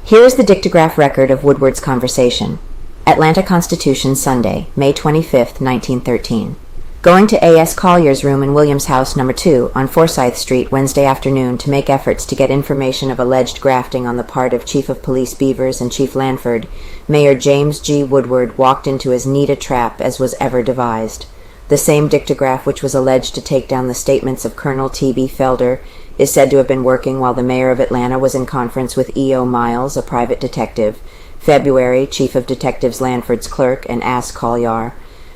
Here is the Dictagraph record of Woodward's conversation. Atlanta Constitution, Sunday, May 25, 1913. Going to A.S. Colyar's room in Williams House No. 2 on Forsyth Street Wednesday afternoon to make efforts to get information of alleged grafting on the part of Chief of Police Beavers and Chief Lanford, Mayor James G. Woodward walked into as neat a trap as was ever devised. The same Dictagraph which was alleged to take down the statements of Colonel T.B. Felder is said to have been working while the mayor of Atlanta was in conference with E.O. Miles, a private detective, Febuary, Chief of Detectives Lanford's clerk, and asked Colyar.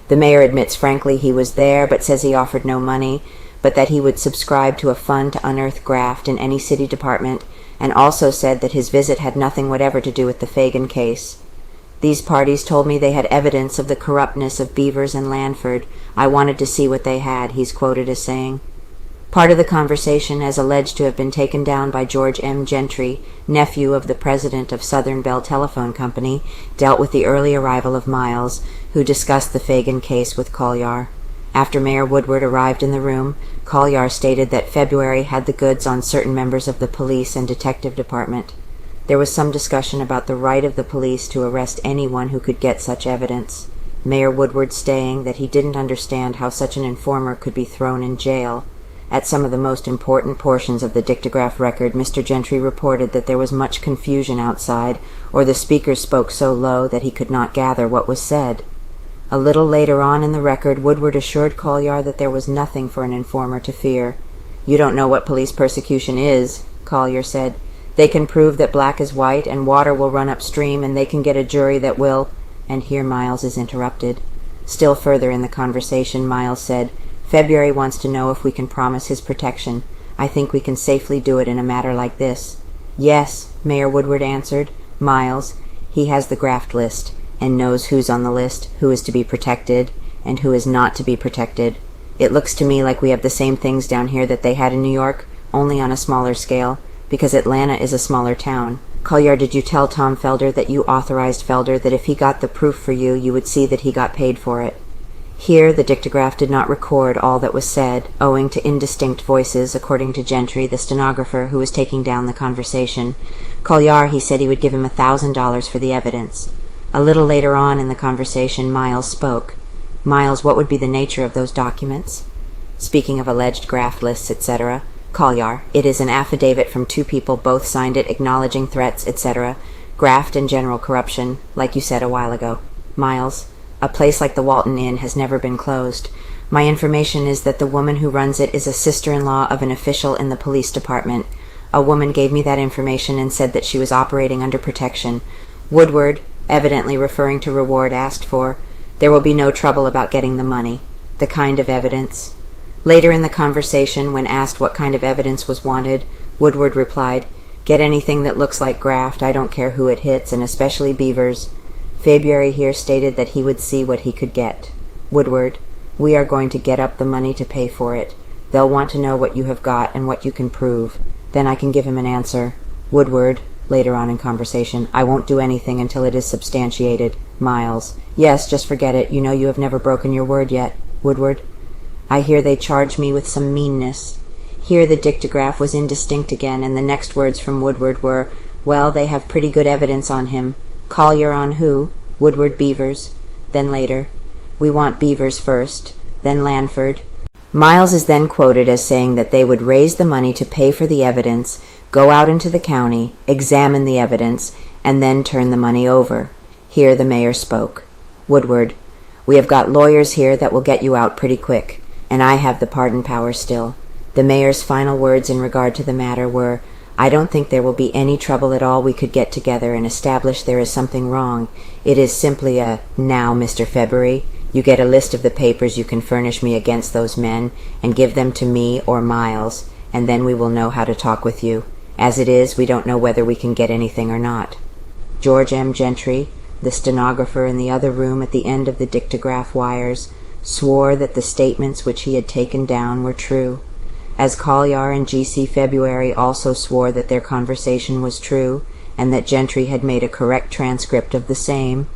The mayor admits frankly he was there, but says he offered no money, but that he would subscribe to a fund to unearth graft in any city department, and also said that his visit had nothing whatever to do with the Phagan case. These parties told me they had evidence of the corruptness of Beavers and Lanford. I wanted to see what they had, he's quoted as saying. Part of the conversation, as alleged to have been taken down by George M. Gentry, nephew of the president of Southern Bell Telephone Company, dealt with the early arrival of Miles, who discussed the Phagan case with Colyar. After Mayor Woodward arrived in the room, Colyar stated that Febuary had the goods on certain members of the police and detective department. There was some discussion about the right of the police to arrest anyone who could get such evidence, Mayor Woodward saying that he didn't understand how such an informer could be thrown in jail. At some of the most important portions of the Dictagraph record, Mr. Gentry reported that there was much confusion outside, or the speakers spoke so low that he could not gather what was said. A little later on in the record, Woodward assured Colyar that there was nothing for an informer to fear. "You don't know what police persecution is," Colyar said. "They can prove that black is white, and water will run upstream, and they can get a jury that will—" And here Miles is interrupted. Still further in the conversation, Miles said, "Febuary wants to know if we can promise his protection. I think we can safely do it in a matter like this." "Yes," Mayor Woodward answered. "Miles, he has the graft list, and knows who's on the list, who is to be protected, and who is not to be protected. It looks to me like we have the same things down here that they had in New York, only on a smaller scale, because Atlanta is a smaller town. Colyar, did you tell Tom Felder that you authorized Felder that if he got the proof for you, you would see that he got paid for it?" Here the Dictagraph did not record all that was said, owing to indistinct voices, according to Gentry, the stenographer who was taking down the conversation. Colyar, he said he would give him $1,000 for the evidence. A little later on in the conversation, Miles spoke. "Miles, what would be the nature of those documents?" Speaking of alleged graft lists, etc., Colyar, "It is an affidavit from two people, both signed it, acknowledging threats, etc., graft and general corruption, like you said a while ago." Miles, "A place like the Walton Inn has never been closed. My information is that the woman who runs it is a sister-in-law of an official in the police department. A woman gave me that information and said that she was operating under protection. Woodward," evidently referring to reward asked for, "there will be no trouble about getting the money. The kind of evidence." Later in the conversation, when asked what kind of evidence was wanted, Woodward replied, "Get anything that looks like graft, I don't care who it hits, and especially Beavers." Febuary here stated that he would see what he could get. Woodward, "We are going to get up the money to pay for it. They'll want to know what you have got and what you can prove. Then I can give him an answer." Woodward, later on in conversation, "I won't do anything until it is substantiated." Miles, "Yes, just forget it. You know you have never broken your word yet." Woodward, "I hear they charge me with some meanness." Here the Dictagraph was indistinct again, and the next words from Woodward were, "Well, they have pretty good evidence on him." Colyar, on who? Woodward, Beavers. Then later, "We want Beavers first, then Lanford." Miles is then quoted as saying that they would raise the money to pay for the evidence, go out into the county, examine the evidence, and then turn the money over. Here the mayor spoke. Woodward, "We have got lawyers here that will get you out pretty quick, and I have the pardon power still." The mayor's final words in regard to the matter were, "I don't think there will be any trouble at all. We could get together and establish there is something wrong. It is simply a, now, Mr. Febuary, you get a list of the papers you can furnish me against those men, and give them to me or Miles, and then we will know how to talk with you. As it is, we don't know whether we can get anything or not." George M. Gentry, the stenographer in the other room at the end of the Dictagraph wires, swore that the statements which he had taken down were true. As Colyar and G.C. Febuary also swore that their conversation was true, and that Gentry had made a correct transcript of the same,